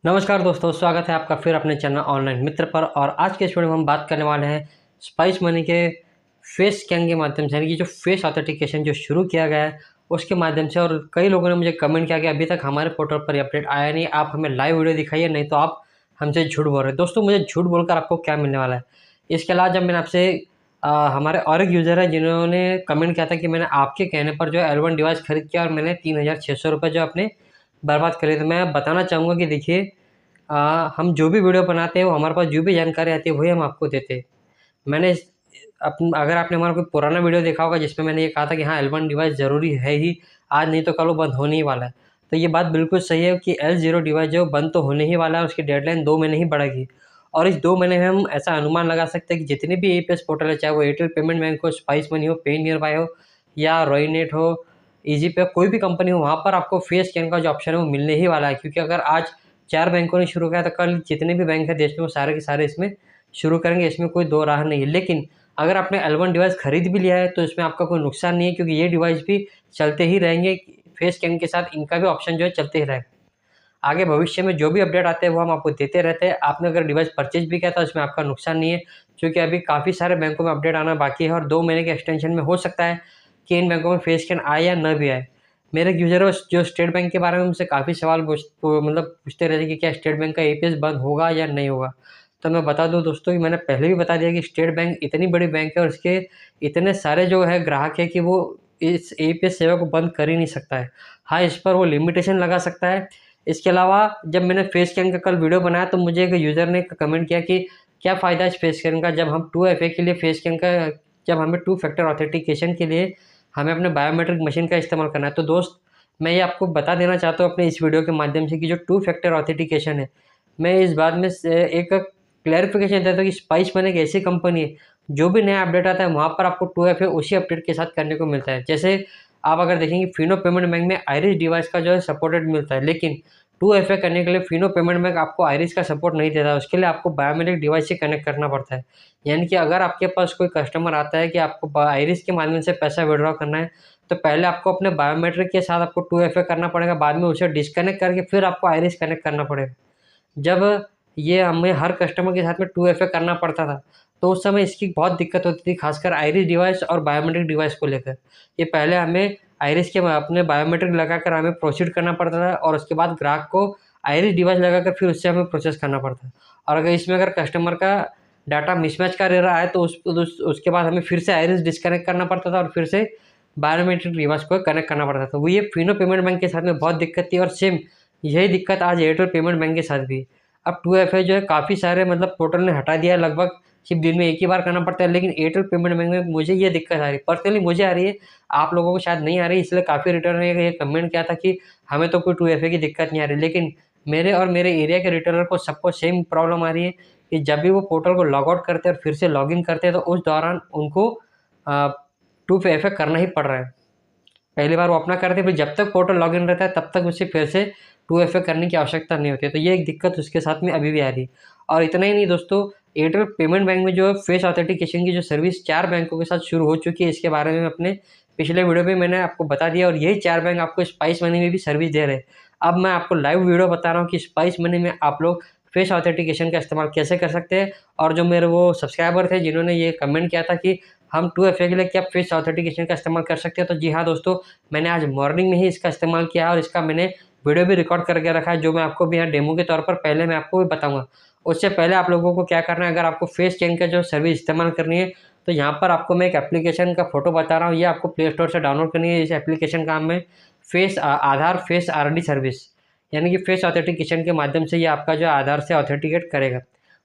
नमस्कार दोस्तों, स्वागत है आपका फिर अपने चैनल ऑनलाइन मित्र पर। और आज के इस वीडियो में हम बात करने वाले हैं स्पाइस मनी के फेस स्कैन के माध्यम से, यानी कि जो फेस ऑथेंटिकेशन जो शुरू किया गया है उसके माध्यम से। और कई लोगों ने मुझे कमेंट किया कि अभी तक हमारे पोर्टल पर अपडेट आया नहीं, आप हमें लाइव वीडियो दिखाइए, नहीं तो आप हमसे झूठ बोल रहे हैं। दोस्तों, मुझे झूठ बोलकर आपको क्या मिलने वाला है? इसके अलावा जब मैंने आपसे हमारे और एक यूज़र है जिन्होंने कमेंट किया था कि मैंने आपके कहने पर जो L1 डिवाइस खरीद किया और मैंने 3600 रुपये जो अपने बर्बाद करे। तो मैं बताना चाहूँगा कि देखिए, हम जो भी वीडियो बनाते हैं, वो हमारे पास जो भी जानकारी आती है वही हम आपको देते हैं। मैंने अगर आपने हमारा कोई पुराना वीडियो देखा होगा जिसमें मैंने ये कहा था कि हाँ, L1 डिवाइस ज़रूरी है ही, आज नहीं तो कल वो बंद होने ही वाला है। तो ये बात बिल्कुल सही है कि L0 डिवाइस जो बंद तो होने ही वाला है, उसकी डेडलाइन 2 महीने ही बढ़ेगी। और इस 2 महीने में हम ऐसा अनुमान लगा सकते हैं कि जितने भी एपीएस पोर्टल है, चाहे वो एयरटेल पेमेंट बैंक हो, स्पाइस मनी हो, पे नियर बाय हो या रोईनेट हो, ईजी पे, कोई भी कंपनी हो, वहाँ पर आपको फेस स्कैन का जो ऑप्शन है वो मिलने ही वाला है। क्योंकि अगर आज 4 बैंकों ने शुरू किया तो कल जितने भी बैंक हैं देश में वो सारे के सारे इसमें शुरू करेंगे, इसमें कोई दो राह नहीं है। लेकिन अगर आपने L1 डिवाइस खरीद भी लिया है तो इसमें आपका कोई नुकसान नहीं है, क्योंकि ये डिवाइस भी चलते ही रहेंगे। फेस स्कैन के साथ इनका भी ऑप्शन जो है चलते ही रहेगा। आगे भविष्य में जो भी अपडेट आते हैं वो हम आपको देते रहते हैं। आपने अगर डिवाइस परचेज भी किया तो इसमें आपका नुकसान नहीं है, क्योंकि अभी काफ़ी सारे बैंकों में अपडेट आना बाकी है और 2 महीने के एक्सटेंशन में हो सकता है कि इन बैंकों में फेस स्कैन आए या न भी आए। मेरे एक यूज़र है जो स्टेट बैंक के बारे में मुझसे काफ़ी सवाल पूछते रहते कि क्या स्टेट बैंक का एपीएस बंद होगा या नहीं होगा। तो मैं बता दूं दोस्तों कि मैंने पहले भी बता दिया कि स्टेट बैंक इतनी बड़ी बैंक है और इसके इतने सारे जो है ग्राहक है कि वो इस एपीएस सेवा को बंद कर ही नहीं सकता है। हाँ, इस पर वो लिमिटेशन लगा सकता है। इसके अलावा जब मैंने फेस स्कैन का कल वीडियो बनाया तो मुझे एक यूज़र ने कमेंट किया कि क्या फ़ायदा है इस फेस स्कैन का, जब हम 2FA के लिए फेस स्कैन का, जब हमें 2 फैक्टर ऑथेंटिकेशन के लिए हमें अपने बायोमेट्रिक मशीन का इस्तेमाल करना है। तो दोस्त, मैं ये आपको बता देना चाहता हूँ अपने इस वीडियो के माध्यम से कि जो 2 फैक्टर ऑथेंटिकेशन है, मैं इस बात में से एक क्लैरिफिकेशन देता हूँ कि स्पाइस मनी एक ऐसी कंपनी है, जो भी नया अपडेट आता है वहाँ पर आपको 2FA उसी अपडेट के साथ करने को मिलता है। जैसे आप अगर देखेंगे फिनो पेमेंट बैंक में आइरिस डिवाइस का जो है सपोर्टेड मिलता है, लेकिन 2FA करने के लिए फिनो पेमेंट बैंक आपको आइरिस का सपोर्ट नहीं देता है। उसके लिए आपको बायोमेट्रिक डिवाइस से कनेक्ट करना पड़ता है। यानी कि अगर आपके पास कोई कस्टमर आता है कि आपको आइरिस के माध्यम से पैसा विड्रॉ करना है, तो पहले आपको अपने बायोमेट्रिक के साथ आपको 2FA करना पड़ेगा, बाद में उसे डिस्कनेक्ट करके फिर आपको आइरिस कनेक्ट करना पड़ेगा। जब ये हमें हर कस्टमर के साथ में 2FA करना पड़ता था, तो उस समय इसकी बहुत दिक्कत होती थी, खासकर आइरिस डिवाइस और बायोमेट्रिक डिवाइस को लेकर। ये पहले हमें आइरिस के अपने बायोमेट्रिक लगाकर हमें प्रोसीड करना पड़ता था और उसके बाद ग्राहक को आइरिस डिवाइस लगाकर फिर उससे हमें प्रोसेस करना पड़ता है। और अगर इसमें अगर कस्टमर का डाटा मिसमैच कर रहा है तो उसके बाद हमें फिर से आइरिस डिस्कनेक्ट करना पड़ता था और फिर से बायोमेट्रिक डिवाइस को कनेक्ट करना पड़ता था। वो ये फिनो पेमेंट बैंक के साथ में बहुत दिक्कत थी और सेम यही दिक्कत आज एयरटेल पेमेंट बैंक के साथ भी है। अब 2FA जो है काफ़ी सारे पोर्टल ने हटा दिया है, लगभग सिर्फ दिन में एक ही बार करना पड़ता है। लेकिन एयरटेल पेमेंट बैंक में मुझे ये दिक्कत आ रही है, पर्सनली मुझे आ रही है, आप लोगों को शायद नहीं आ रही। इसलिए काफ़ी रिटर्नर ने ये कमेंट किया था कि हमें तो कोई 2FA की दिक्कत नहीं आ रही, लेकिन मेरे और मेरे एरिया के रिटर्नर को सबको सेम प्रॉब्लम आ रही है कि जब भी वो पोर्टल को लॉग आउट करते हैं और फिर से लॉगिन करते हैं तो उस दौरान उनको 2FA करना ही पड़ रहा है। पहली बार वो अपना करते हैं, फिर जब तक पोर्टल लॉगिन रहता है तब तक उसे फिर से 2FA करने की आवश्यकता नहीं होती है। तो ये एक दिक्कत उसके साथ में अभी भी आ रही है। और इतना ही नहीं दोस्तों, एयरटेल पेमेंट बैंक में जो फेस ऑथेंटिकेशन की जो सर्विस 4 बैंकों के साथ शुरू हो चुकी है, इसके बारे में अपने पिछले वीडियो में मैंने आपको बता दिया और यही 4 बैंक आपको स्पाइस मनी में भी सर्विस दे रहे हैं। अब मैं आपको लाइव वीडियो बता रहा हूँ कि स्पाइस मनी में आप लोग फेस ऑथेंटिकेशन का इस्तेमाल कैसे कर सकते हैं। और जो मेरे वो सब्सक्राइबर थे जिन्होंने ये कमेंट किया था कि हम 2FA के लिए क्या फेस ऑथेंटिकेशन का इस्तेमाल कर सकते हैं, तो जी हाँ दोस्तों, मैंने आज मॉर्निंग में ही इसका इस्तेमाल किया और इसका मैंने वीडियो भी रिकॉर्ड करके रखा है, जो मैं आपको भी यहाँ डेमो के तौर पर पहले मैं आपको भी बताऊंगा। उससे पहले आप लोगों को क्या करना है, अगर आपको फेस चेंज का जो सर्विस इस्तेमाल करनी है, तो यहाँ पर आपको मैं एक एप्लीकेशन का फोटो बता रहा हूँ, ये आपको प्ले स्टोर से डाउनलोड करनी है। इस एप्लीकेशन का नाम है आधार फेस RD सर्विस, यानी कि फेस ऑथेंटिकेशन के माध्यम से ये आपका जो आधार से ऑथेंटिकेट करेगा।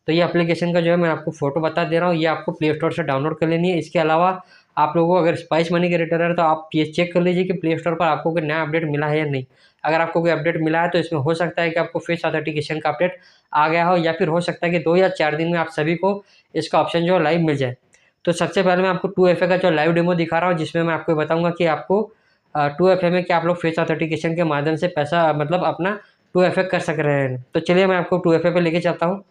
तो ये एप्लीकेशन का जो है मैं आपको फोटो बता दे रहा हूँ, ये आपको प्ले स्टोर से डाउनलोड कर लेनी है। इसके अलावा आप लोगों को अगर स्पाइस मनी के रिटर्नर है तो आप ये चेक कर लीजिए कि प्ले स्टोर पर आपको कोई नया अपडेट मिला है या नहीं। अगर आपको कोई अपडेट मिला है तो इसमें हो सकता है कि आपको फेस ऑथेंटिकेशन का अपडेट आ गया हो, या फिर हो सकता है कि 2 या 4 दिन में आप सभी को इसका ऑप्शन जो है लाइव मिल जाए। तो सबसे पहले मैं आपको 2FA का जो लाइव डेमो दिखा रहा हूँ, जिसमें मैं आपको बताऊँगा कि आपको 2FA में क्या आप लोग फेस ऑथेंटिकेशन के माध्यम से पैसा अपना 2FA कर सक रहे हैं। तो चलिए मैं आपको 2FA पे लेके चलता हूँ।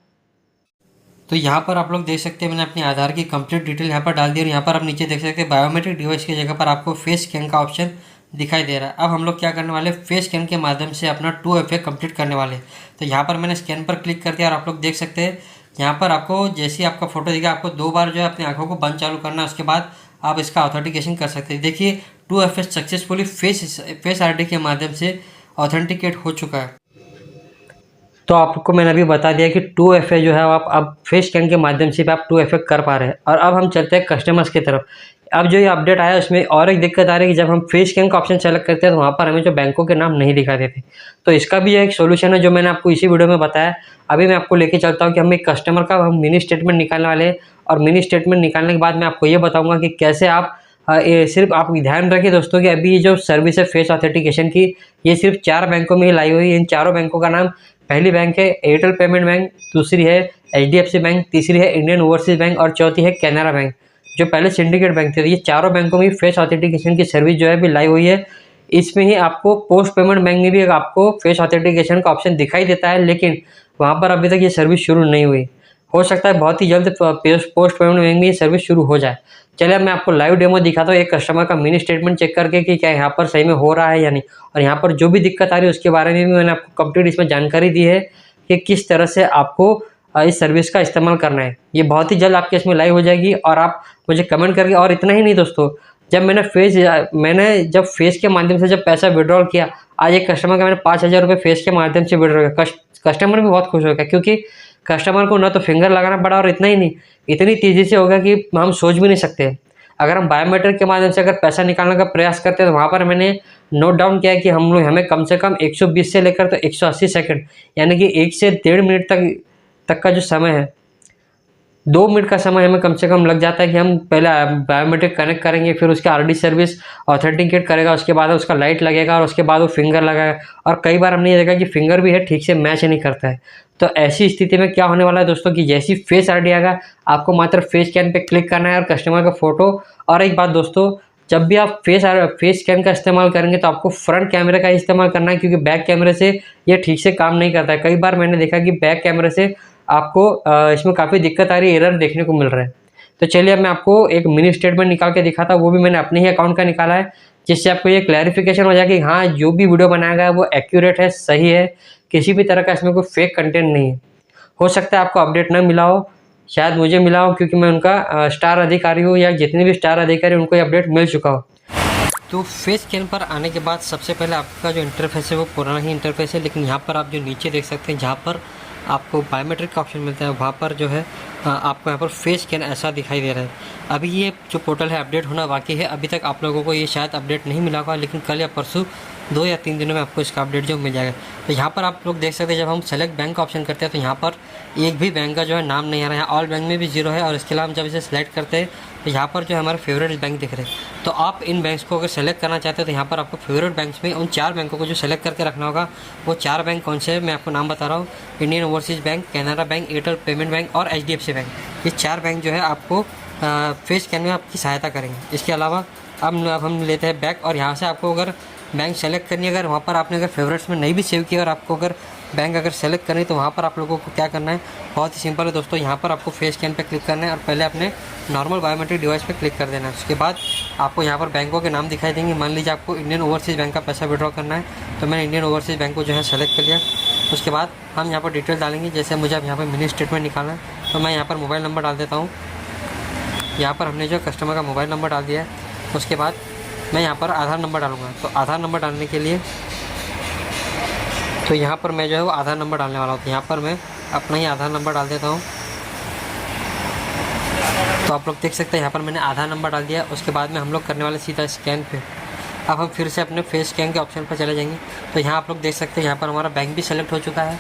तो यहाँ पर आप लोग देख सकते हैं, मैंने अपने आधार की कंप्लीट डिटेल यहाँ पर डाल दी और यहाँ पर आप नीचे देख सकते हैं बायोमेट्रिक डिवाइस की जगह पर आपको फेस स्कैन का ऑप्शन दिखाई दे रहा है। अब हम लोग क्या करने वाले, फेस स्कैन के माध्यम से अपना 2FA कंप्लीट करने वाले। तो यहाँ पर मैंने स्कैन पर क्लिक कर दिया और आप लोग देख सकते हैं यहाँ पर आपको जैसे ही आपका फोटो दिखा, आपको 2 बार जो है अपनी आंखों को बंद चालू करना है, उसके बाद आप इसका ऑथेंटिकेशन कर सकते हैं। देखिए 2FA सक्सेसफुली फेस आईडी के माध्यम से ऑथेंटिकेट हो चुका है। तो आपको मैंने अभी बता दिया कि 2FA जो है आप अब फेस स्कैन के माध्यम से भी आप 2FA कर पा रहे हैं। और अब हम चलते हैं कस्टमर्स की तरफ। अब जो ये अपडेट आया उसमें और एक दिक्कत आ रही है कि जब हम फेस स्कैन का ऑप्शन सेलेक्ट करते हैं तो वहाँ पर हमें जो बैंकों के नाम नहीं दिखा देते। तो इसका भी एक सोल्यूशन है जो मैंने आपको इसी वीडियो में बताया। अभी मैं आपको लेके चलता हूँ कि हम एक कस्टमर का हम मिनी स्टेटमेंट निकालने वाले हैं, और मिनी स्टेटमेंट निकालने के बाद मैं आपको ये बताऊँगा कि कैसे आप सिर्फ आप ध्यान रखिए दोस्तों कि अभी ये जो सर्विस है फेस ऑथेंटिकेशन की, ये सिर्फ 4 बैंकों में ही लाई हुई है। इन चारों बैंकों का नाम, पहली बैंक है एयरटेल पेमेंट बैंक, दूसरी है HDFC बैंक, तीसरी है इंडियन ओवरसीज बैंक और चौथी है कैनरा बैंक, जो पहले सिंडिकेट बैंक थे। तो ये चारों बैंकों में फेस ऑथेंटिकेशन की सर्विस जो है अभी लाई हुई है। इसमें ही आपको पोस्ट पेमेंट बैंक में भी आपको फेस ऑथेंटिकेशन का ऑप्शन दिखाई देता है, लेकिन वहाँ पर अभी तक ये सर्विस शुरू नहीं हुई। हो सकता है बहुत ही जल्द पोस्ट पेमेंट बैंक में ये सर्विस शुरू हो जाए। चलिए मैं आपको लाइव डेमो दिखाता हूँ एक कस्टमर का मिनी स्टेटमेंट चेक करके कि क्या यहाँ पर सही में हो रहा है या नहीं, और यहाँ पर जो भी दिक्कत आ रही है उसके बारे में भी मैंने आपको कंप्लीट इसमें जानकारी दी है कि किस तरह से आपको इस सर्विस का इस्तेमाल करना है। ये बहुत ही जल्द आपके इसमें लाइव हो जाएगी और आप मुझे कमेंट करके। और इतना ही नहीं दोस्तों, जब मैंने जब फेस के माध्यम से जब पैसा विड्रॉल किया, आज एक कस्टमर का मैंने 5,000 रुपये फेस के माध्यम से विड्रॉल किया। कस्टमर भी बहुत खुश हो गया, क्योंकि कस्टमर को ना तो फिंगर लगाना पड़ा और इतना ही नहीं, इतनी तेज़ी से होगा कि हम सोच भी नहीं सकते। अगर हम बायोमेट्रिक के माध्यम से अगर पैसा निकालने का प्रयास करते हैं तो वहाँ पर मैंने नोट डाउन किया कि हमें कम से कम 120 से लेकर तो 180 सेकंड, यानी कि 1 से 1.5 मिनट तक का जो समय है, 2 मिनट का समय हमें कम से कम लग जाता है कि हम पहले बायोमेट्रिक कनेक्ट करेंगे, फिर उसका RD सर्विस ऑथेंटिकेट करेगा, उसके बाद उसका लाइट लगेगा और उसके बाद वो फिंगर लगाएगा। और कई बार हमने ये देखा कि फिंगर भी है ठीक से मैच नहीं करता है। तो ऐसी स्थिति में क्या होने वाला है दोस्तों कि जैसी फेस आईडी आएगा, आपको मात्र फेस स्कैन पे क्लिक करना है और कस्टमर का फोटो। और एक बात दोस्तों, जब भी आप फेस स्कैन का इस्तेमाल करेंगे तो आपको फ्रंट कैमरे का इस्तेमाल करना है, क्योंकि बैक कैमरे से ये ठीक से काम नहीं करता है। कई बार मैंने देखा कि बैक कैमरे से आपको इसमें काफ़ी दिक्कत आ रही है, एरर देखने को मिल रहा है। तो चलिए अब मैं आपको एक मिनी स्टेटमेंट निकाल के दिखाता हूँ, वो भी मैंने अपने ही अकाउंट का निकाला है, जिससे आपको ये क्लैरिफिकेशन हो जाए कि हाँ जो भी वीडियो बनाया गया है वो एक्यूरेट है, सही है, किसी भी तरह का इसमें कोई फेक कंटेंट नहीं है। हो सकता है आपको अपडेट ना मिला हो, शायद मुझे मिला हो क्योंकि मैं उनका स्टार अधिकारी हूँ, या जितने भी स्टार अधिकारी उनको ये अपडेट मिल चुका हो। तो फेस स्कैन पर आने के बाद सबसे पहले आपका जो इंटरफेस है वो पुराना ही इंटरफेस है, लेकिन यहाँ पर आप जो नीचे देख सकते हैं जहाँ पर आपको बायोमेट्रिक का ऑप्शन मिलता है, वहाँ पर जो है आपको यहाँ पर फेस स्कैन ऐसा दिखाई दे रहा है। अभी ये जो पोर्टल है अपडेट होना बाकी है, अभी तक आप लोगों को ये शायद अपडेट नहीं मिला होगा, लेकिन कल या परसों 2 या 3 दिनों में आपको इसका अपडेट जो मिल जाएगा। तो यहाँ पर आप लोग देख सकते हैं जब हम सेलेक्ट बैंक का ऑप्शन करते हैं तो यहाँ पर एक भी बैंक का जो है नाम नहीं आ रहा है, यहाँ ऑल बैंक में भी 0 है। और इसके अलावा हम जब इसे सेलेक्ट करते हैं तो यहाँ पर जो है हमारे फेवरेट बैंक दिख रहे हैं। तो आप इन बैंक्स को अगर सेलेक्ट करना चाहते हैं तो यहाँ पर आपको फेवरेट बैंक्स में उन 4 बैंकों को जो सेलेक्ट करके रखना होगा। वो 4 बैंक कौन से हैं मैं आपको नाम बता रहा हूँ, Indian overseas bank, Canara bank, Airtel payment bank और HDFC बैंक। ये 4 बैंक जो है आपको फेस स्कैन में आपकी सहायता करेंगे। इसके अलावा अब हम लेते हैं बैक, और यहाँ से आपको अगर बैंक सेलेक्ट करनी है, अगर वहाँ पर आपने अगर फेवरेट्स में नहीं भी सेव किया और आपको अगर बैंक अगर सेलेक्ट करनी है तो वहाँ पर आप लोगों को क्या करना है, बहुत ही सिंपल है दोस्तों। यहाँ पर आपको फेस स्कैन पे क्लिक करना है और पहले अपने नॉर्मल बायोमेट्रिक डिवाइस पे क्लिक कर देना है। उसके बाद आपको यहाँ पर बैंकों के नाम दिखाई देंगे। मान लीजिए आपको इंडियन ओवरसीज़ बैंक का पैसा विड्रॉ करना है, तो मैंने इंडियन ओवरसीज़ बैंक को जो है सेलेक्ट कर लिया। उसके बाद हम यहाँ पर डिटेल डालेंगे, जैसे मुझे अब यहाँ पर मिनी स्टेटमेंट निकालना है तो मैं यहाँ पर मोबाइल नंबर डाल देता हूँ। यहाँ पर हमने जो कस्टमर का मोबाइल नंबर डाल दिया है। उसके बाद मैं यहाँ पर आधार नंबर डालूँगा। तो आधार नंबर डालने के लिए तो यहाँ पर मैं जो है वो आधार नंबर डालने वाला हूँ। तो यहाँ पर मैं अपना ही आधार नंबर डाल देता हूँ। तो आप लोग देख सकते हैं यहाँ पर मैंने आधार नंबर डाल दिया। उसके बाद में हम लोग करने वाले सीधा स्कैन पे। अब हम फिर से अपने फेस स्कैन के ऑप्शन पर चले जाएंगे। तो यहाँ आप लोग देख सकते हैं यहाँ पर हमारा बैंक भी सेलेक्ट हो चुका है,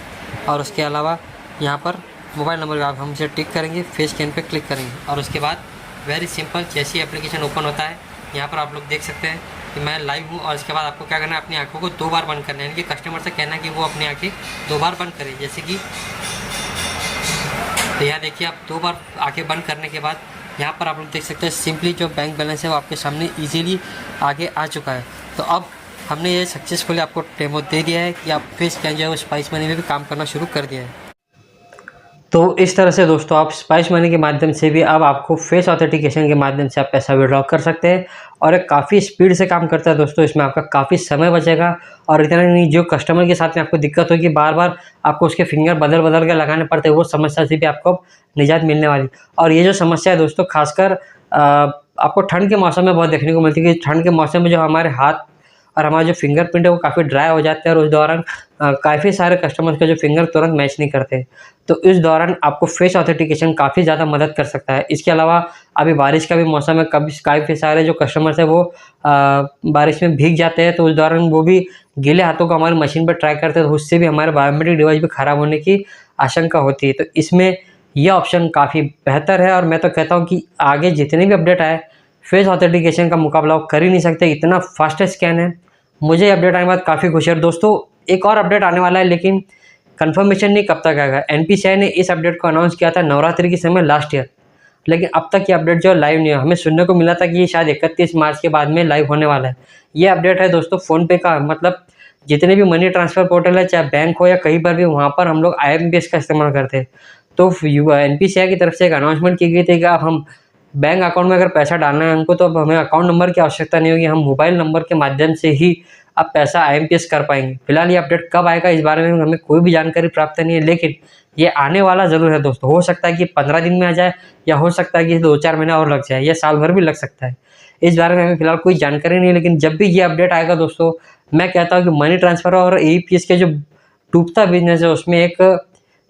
और उसके अलावा यहाँ पर मोबाइल नंबर आप हम इसे टिक करेंगे, फेस स्कैन पे क्लिक करेंगे, और उसके बाद वेरी सिंपल जैसे ही एप्लीकेशन ओपन होता है यहाँ पर आप लोग देख सकते हैं कि मैं लाइव हूँ। और इसके बाद आपको क्या करना है, अपनी आंखों को 2 बार बंद करना है, यानी कि कस्टमर से कहना है कि वो अपनी आंखें 2 बार बंद करें। जैसे कि तो यहाँ देखिए आप 2 बार आंखें बंद करने के बाद यहाँ पर आप लोग देख सकते हैं सिंपली जो बैंक बैलेंस है वो आपके सामने ईजिली आगे आ चुका है। तो अब हमने ये सक्सेसफुली आपको डेमो दे दिया है कि आप फेस स्कैन जो है वो स्पाइस मनी में भी काम करना शुरू कर दिया है। तो इस तरह से दोस्तों आप स्पाइस मनी के माध्यम से भी अब आपको फेस ऑथेंटिकेशन के माध्यम से आप पैसा विड्रॉ कर सकते हैं और एक काफ़ी स्पीड से काम करता है दोस्तों। इसमें आपका काफ़ी समय बचेगा और इतना नहीं, जो कस्टमर के साथ में आपको दिक्कत होगी बार बार आपको उसके फिंगर बदल बदल के लगाने पड़ते हैं, वो समस्या से भी आपको निजात मिलने वाली। और ये जो समस्या है दोस्तों खासकर आपको ठंड के मौसम में बहुत देखने को मिलती है कि ठंड के मौसम में जो हमारे हाथ और हमारा जो फिंगरप्रिंट है वो काफ़ी ड्राई हो जाते हैं और उस दौरान काफ़ी सारे कस्टमर्स के जो फिंगर तुरंत मैच नहीं करते। तो इस दौरान आपको फेस ऑथेंटिकेशन काफ़ी ज़्यादा मदद कर सकता है। इसके अलावा अभी बारिश का भी मौसम है, कभी काफ़ी सारे जो कस्टमर्स हैं वो बारिश में भीग जाते हैं, तो उस दौरान वो भी गीले हाथों को हमारी मशीन पर ट्राई करते हैं, तो उससे भी हमारे बायोमेट्रिक डिवाइस भी ख़राब होने की आशंका होती है। तो इसमें यह ऑप्शन काफ़ी बेहतर है और मैं तो कहता हूँ कि आगे जितने भी अपडेट आए फेस ऑथेंटिकेशन का मुकाबला वो कर ही नहीं सकते, इतना फास्ट स्कैन है। मुझे अपडेट आने के बाद काफ़ी खुशी है। दोस्तों एक और अपडेट आने वाला है लेकिन कंफर्मेशन नहीं कब तक आएगा। एनपीसीआई ने इस अपडेट को अनाउंस किया था नवरात्रि के समय लास्ट ईयर, लेकिन अब तक ये अपडेट जो लाइव नहीं है। हमें सुनने को मिला था कि ये शायद 31 मार्च के बाद में लाइव होने वाला है। ये अपडेट है दोस्तों फ़ोनपे का, मतलब जितने भी मनी ट्रांसफ़र पोर्टल है, चाहे बैंक हो या कहीं पर भी, वहाँ पर हम लोग IMPS का इस्तेमाल करते हैं। तो एनपीसीआई की तरफ से एक अनाउंसमेंट की गई थी कि अब हम बैंक अकाउंट में अगर पैसा डालना है हमको, तो अब हमें अकाउंट नंबर की आवश्यकता नहीं होगी, हम मोबाइल नंबर के माध्यम से ही अब पैसा IMPS कर पाएंगे। फिलहाल ये अपडेट कब आएगा इस बारे में हमें कोई भी जानकारी प्राप्त नहीं है, लेकिन ये आने वाला ज़रूर है दोस्तों। हो सकता है कि 15 दिन में आ जाए या हो सकता है कि 2-4 महीना और लग जाए या साल भर भी लग सकता है। इस बारे में हमें फिलहाल कोई जानकारी नहीं है, लेकिन जब भी ये अपडेट आएगा दोस्तों, मैं कहता हूँ कि मनी ट्रांसफ़र और AEPS के जो डूबता बिजनेस है उसमें एक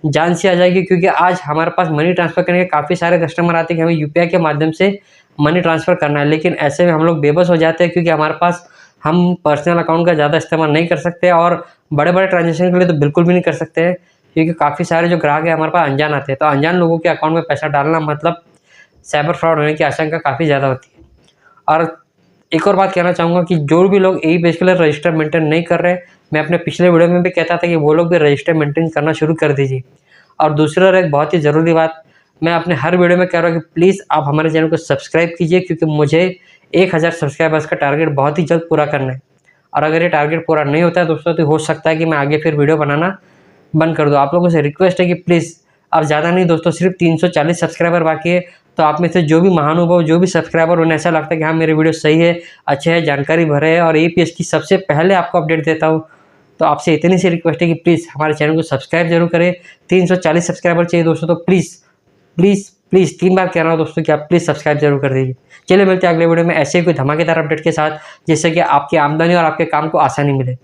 जान सी आ जाएगी, क्योंकि आज हमारे पास मनी ट्रांसफ़र करने के काफ़ी सारे कस्टमर आते हैं कि हमें UPI के माध्यम से मनी ट्रांसफ़र करना है, लेकिन ऐसे में हम लोग बेबस हो जाते हैं क्योंकि हमारे पास हम पर्सनल अकाउंट का ज़्यादा इस्तेमाल नहीं कर सकते और बड़े-बड़े ट्रांज़ैक्शन के लिए तो बिल्कुल भी नहीं कर सकते हैं, क्योंकि काफ़ी सारे जो ग्राहक हैं हमारे पास अनजान आते हैं। तो अनजान लोगों के अकाउंट में पैसा डालना मतलब साइबर फ्रॉड होने की आशंका काफ़ी ज़्यादा होती है। और एक और बात कहना चाहूँगा कि जो भी लोग AEPS के लिए रजिस्टर मेंटेन नहीं कर रहे, मैं अपने पिछले वीडियो में भी कहता था कि वो लोग भी रजिस्टर मेंटेन करना शुरू कर दीजिए। और दूसरा और एक बहुत ही ज़रूरी बात मैं अपने हर वीडियो में कह रहा हूँ कि प्लीज़ आप हमारे चैनल को सब्सक्राइब कीजिए, क्योंकि मुझे 1000 सब्सक्राइबर्स का टारगेट बहुत ही जल्द पूरा करना है। और अगर ये टारगेट पूरा नहीं होता है दोस्तों, तो हो सकता है कि मैं आगे फिर वीडियो बनाना बंद कर दूँ। आप लोगों से रिक्वेस्ट है कि प्लीज़, अब ज़्यादा नहीं दोस्तों, सिर्फ 340 सब्सक्राइबर बाकी है। तो आप में से जो भी महानुभाव, जो भी सब्सक्राइबर, उन्हें ऐसा लगता है कि हाँ मेरे वीडियो सही है, अच्छे हैं, जानकारी भरे है और AEPS की सबसे पहले आपको अपडेट देता हूँ, तो आपसे इतनी सी रिक्वेस्ट है कि प्लीज़ हमारे चैनल को सब्सक्राइब जरूर करें। 340 सब्सक्राइबर चाहिए दोस्तों, तो प्लीज़ प्लीज़ प्लीज़ 3 बार कह रहा हूँ दोस्तों कि आप प्लीज़ सब्सक्राइब जरूर कर दीजिए। चलिए मिलते हैं अगले वीडियो में ऐसे ही कोई धमाकेदार अपडेट के साथ, जिससे कि आपकी आमदनी और आपके काम को आसानी मिले।